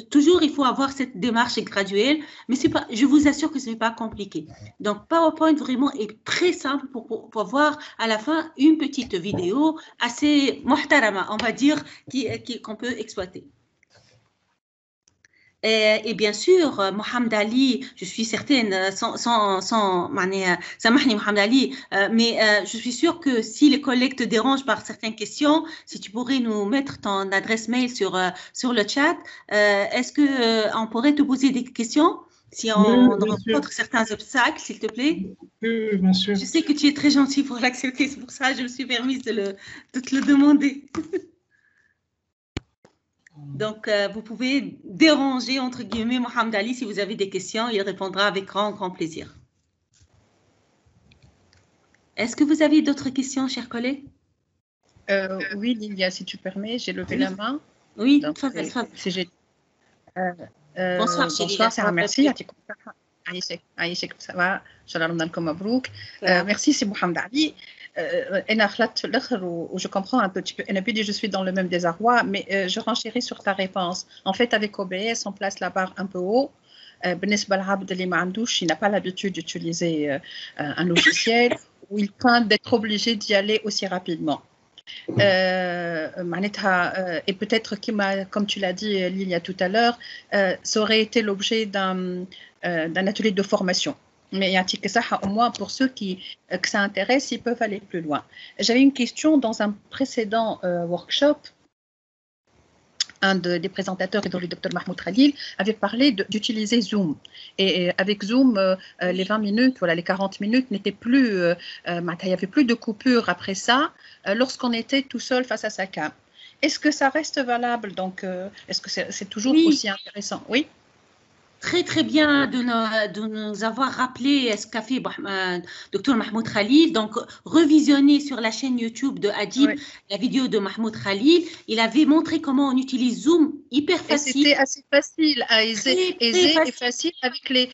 toujours, il faut avoir cette démarche graduelle, mais je vous assure que ce n'est pas compliqué. Donc, PowerPoint vraiment est très simple pour voir à la fin une petite vidéo assez muhtarama, on va dire, qu'on peut exploiter. Et bien sûr, Mohamed Ali, je suis certaine, Samahni Mohamed Ali, mais je suis sûre que si les collègues te dérangent par certaines questions, si tu pourrais nous mettre ton adresse mail sur le chat, est-ce qu'on pourrait te poser des questions si on rencontre certains obstacles, s'il te plaît? Oui, bien sûr. Je sais que tu es très gentil pour l'accepter, c'est pour ça que je me suis permise de te le demander. Donc, vous pouvez déranger, entre guillemets, Mohamed Ali si vous avez des questions. Il répondra avec grand plaisir. Est-ce que vous avez d'autres questions, chers collègues? Oui, Lilia, si tu permets, j'ai levé la main. Oui, donc, bonsoir, bonsoir, Sarah, merci. Aïchek, ça va. Merci, c'est Mohamed Ali. Je comprends un petit peu. Je suis dans le même désarroi, mais je renchéris sur ta réponse. En fait, avec OBS, on place la barre un peu haut. Il n'a pas l'habitude d'utiliser un logiciel où il craint d'être obligé d'y aller aussi rapidement. Et peut-être, comme tu l'as dit, Lilia, tout à l'heure, ça aurait été l'objet d'un atelier de formation. Mais au moins pour ceux que ça intéresse, ils peuvent aller plus loin. J'avais une question dans un précédent workshop. Un des présentateurs, le Dr Mahmoud Khalil, avait parlé d'utiliser Zoom. Et avec Zoom, les 20 minutes, voilà, les 40 minutes n'étaient plus, il n'y avait plus de coupure après ça, lorsqu'on était tout seul face à sa cam. Est-ce que ça reste valable? Donc, est-ce que c'est toujours aussi intéressant? Oui. Très bien de nous avoir rappelé ce qu'a fait Dr Mahmoud Khalil. Donc, revisionner sur la chaîne YouTube de Adib la vidéo de Mahmoud Khalil. Il avait montré comment on utilise Zoom hyper facile. C'était assez facile, aisé et facile avec le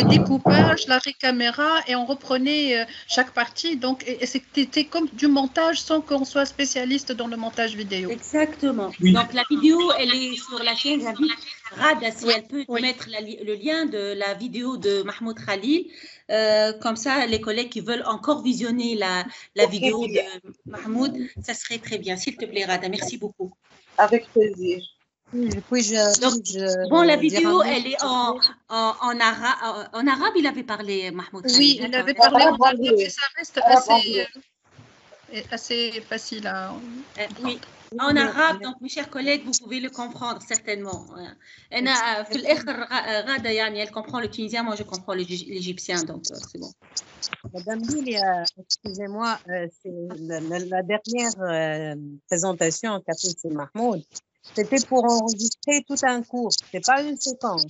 découpage, la caméra et on reprenait chaque partie. Donc, c'était comme du montage sans qu'on soit spécialiste dans le montage vidéo. Exactement. Oui. Donc, la vidéo, elle est sur la chaîne. J'invite Rada, si elle peut mettre le lien de la vidéo de Mahmoud Khalil. Comme ça, les collègues qui veulent encore visionner la vidéo de Mahmoud, ça serait très bien. S'il te plaît, Rada, merci beaucoup. Avec plaisir. Bon, la vidéo, elle est en arabe. En arabe, il avait parlé, Mahmoud Khalil. Oui, il avait parlé en arabe, mais ça reste assez facile à... oui. En arabe, donc mes chers collègues, vous pouvez le comprendre certainement. Elle comprend le tunisien, moi je comprends l'égyptien, donc c'est bon. Madame Lilia, excusez-moi, c'est la dernière présentation qu'a fait Mahmoud. C'était pour enregistrer tout un cours, c'est pas une séquence.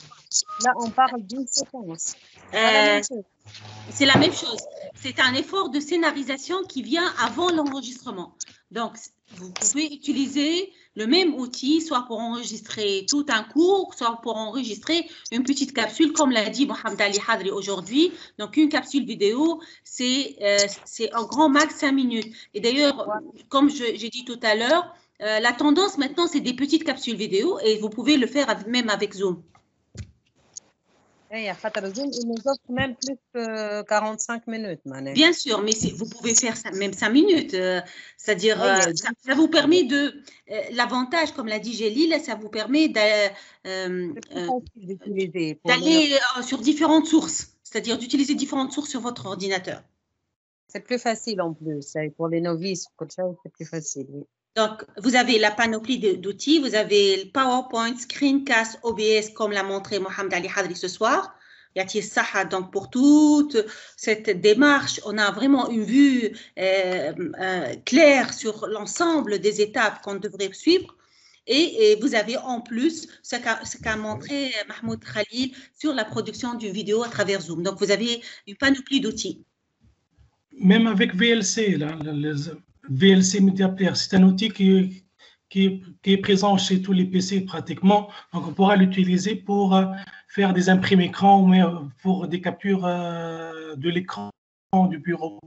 Là, on parle d'une séquence. C'est la même chose. C'est un effort de scénarisation qui vient avant l'enregistrement. Donc, vous pouvez utiliser le même outil, soit pour enregistrer tout un cours, soit pour enregistrer une petite capsule, comme l'a dit Mohamed Ali Hadri aujourd'hui. Donc, une capsule vidéo, c'est en grand max 5 minutes. Et d'ailleurs, comme j'ai dit tout à l'heure, la tendance maintenant, c'est des petites capsules vidéo et vous pouvez le faire même avec Zoom. Il nous offre même plus que 45 minutes. Bien sûr, mais vous pouvez faire même 5 minutes. C'est-à-dire, ça vous permet de... L'avantage, comme l'a dit Gélil, ça vous permet d'aller sur différentes sources. C'est-à-dire d'utiliser différentes sources sur votre ordinateur. C'est plus facile en plus. Pour les novices, c'est plus facile. Oui. Donc, vous avez la panoplie d'outils, vous avez le PowerPoint, Screencast, OBS, comme l'a montré Mohamed Ali Hadri ce soir. Yati Saha, donc pour toute cette démarche, on a vraiment une vue claire sur l'ensemble des étapes qu'on devrait suivre. Et vous avez en plus ce qu'a montré Mahmoud Khalil sur la production d'une vidéo à travers Zoom. Donc, vous avez une panoplie d'outils. Même avec VLC, là, VLC Media Player, c'est un outil qui est présent chez tous les PC pratiquement. Donc, on pourra l'utiliser pour faire des imprimés écran ou pour des captures de l'écran du bureau,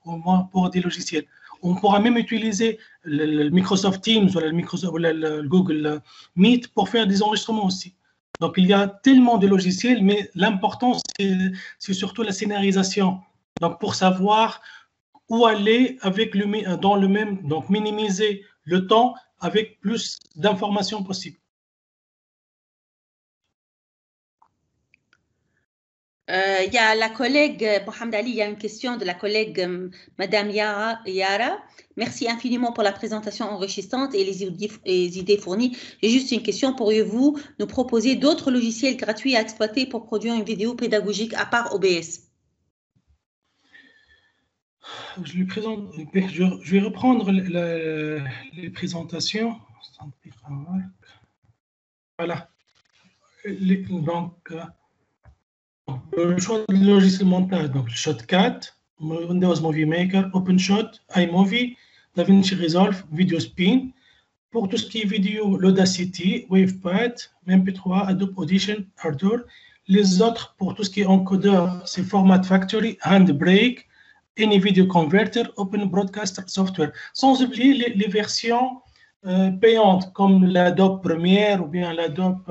au moins pour des logiciels. On pourra même utiliser le Microsoft Teams ou le Google Meet pour faire des enregistrements aussi. Donc, il y a tellement de logiciels, mais l'important, c'est surtout la scénarisation. Donc, pour savoir où aller avec dans le même, donc minimiser le temps avec plus d'informations possibles. Il y a la collègue Mohamed Ali, il y a une question de la collègue Madame Yara. Merci infiniment pour la présentation enrichissante et les idées fournies. J'ai juste une question. Pourriez-vous nous proposer d'autres logiciels gratuits à exploiter pour produire une vidéo pédagogique à part OBS? Je vais reprendre les présentations. Voilà. Donc, le choix de logiciel montage, donc Shotcut, Windows Movie Maker, OpenShot, iMovie, DaVinci Resolve, VideoSpin. Pour tout ce qui est vidéo, l'Audacity, WavePad, MP3, Adobe Audition, Ardour. Les autres, pour tout ce qui est encodeur, c'est Format Factory, Handbrake, Any Video Converter, Open Broadcaster Software. Sans oublier les versions payantes comme l'Adobe Premiere ou bien l'Adobe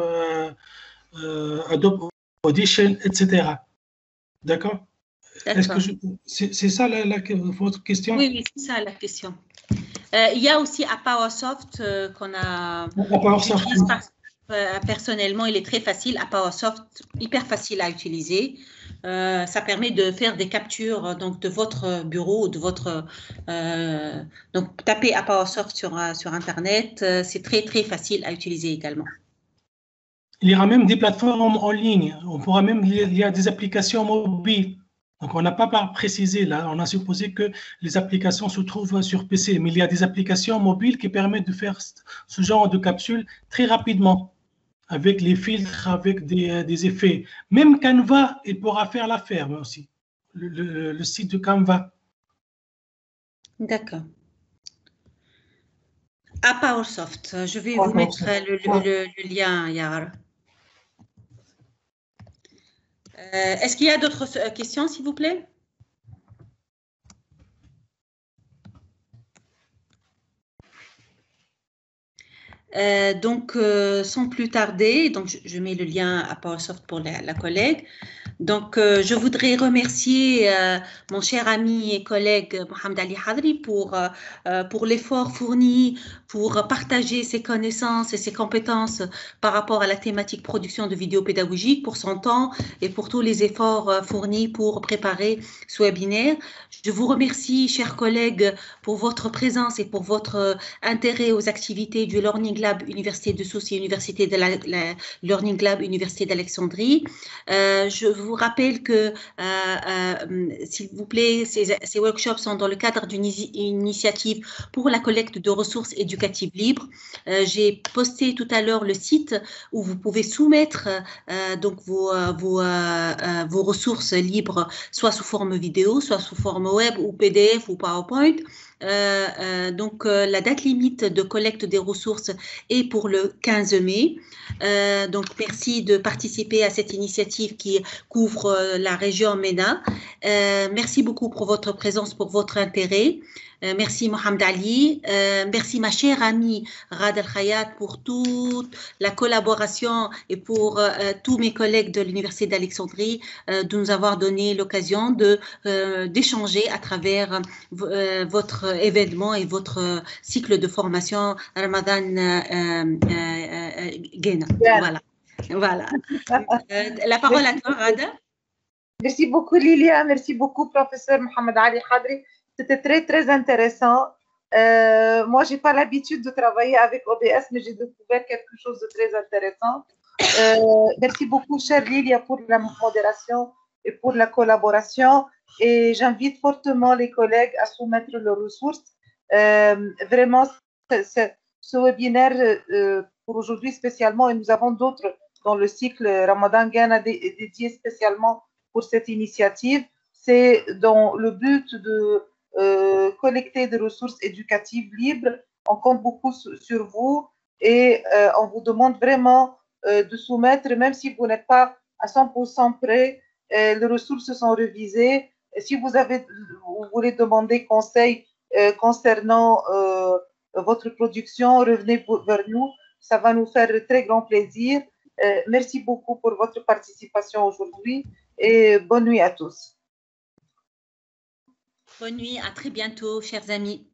Adobe Audition, etc. D'accord? Est-ce que c'est ça votre question? Oui, c'est ça la question. Il y a aussi à PowerSoft qu'on a utilisé personnellement, il est très facile. À PowerSoft, hyper facile à utiliser. Ça permet de faire des captures donc, de votre bureau, de votre donc tapez à PowerSoft sur Internet. C'est très très facile à utiliser également. Il y aura même des plateformes en ligne. On pourra même, il y a des applications mobiles. Donc, on n'a pas précisé là. On a supposé que les applications se trouvent sur PC, mais il y a des applications mobiles qui permettent de faire ce genre de capsule très rapidement, avec les filtres, avec des effets. Même Canva, il pourra faire l'affaire aussi. Le site de Canva. D'accord. À PowerSoft, je vais vous mettre le lien, Yara. Est-ce qu'il y a d'autres questions, s'il vous plaît? Donc, sans plus tarder, donc je mets le lien à PowerSoft pour la collègue. Donc, je voudrais remercier mon cher ami et collègue Mohamed Ali Hadri pour l'effort fourni, pour partager ses connaissances et ses compétences par rapport à la thématique production de vidéos pédagogiques, pour son temps et pour tous les efforts fournis pour préparer ce webinaire. Je vous remercie, chers collègues, pour votre présence et pour votre intérêt aux activités du Learning Lab Université de Sousse et Université de la Learning Lab Université d'Alexandrie. Je vous rappelle que, s'il vous plaît, ces workshops sont dans le cadre d'une initiative pour la collecte de ressources éducatives libres. J'ai posté tout à l'heure le site où vous pouvez soumettre donc vos ressources libres, soit sous forme vidéo, soit sous forme web ou PDF ou PowerPoint. Donc, la date limite de collecte des ressources est pour le 15 mai. Donc, merci de participer à cette initiative qui couvre la région MENA. Merci beaucoup pour votre présence, pour votre intérêt. Merci Mohamed Ali. Merci ma chère amie Rad Al-Khayat pour toute la collaboration et pour tous mes collègues de l'Université d'Alexandrie de nous avoir donné l'occasion d'échanger à travers votre événement et votre cycle de formation Ramadan Guéna. Voilà. La parole à toi, Rada. Merci beaucoup, Lilia. Merci beaucoup, professeur Mohamed Ali Hadri. C'était très, très intéressant. Moi, je n'ai pas l'habitude de travailler avec OBS, mais j'ai découvert quelque chose de très intéressant. Merci beaucoup, chère Lilia, pour la modération et pour la collaboration. Et j'invite fortement les collègues à soumettre leurs ressources. Vraiment, ce webinaire pour aujourd'hui spécialement, et nous avons d'autres dans le cycle Ramadan Ghana dédié spécialement pour cette initiative. C'est dans le but de collecter des ressources éducatives libres. On compte beaucoup sur vous et on vous demande vraiment de soumettre, même si vous n'êtes pas à 100% prêt, les ressources sont révisées. Si vous voulez demander conseil concernant votre production, revenez vers nous. Ça va nous faire très grand plaisir. Merci beaucoup pour votre participation aujourd'hui et bonne nuit à tous. Bonne nuit, à très bientôt, chers amis.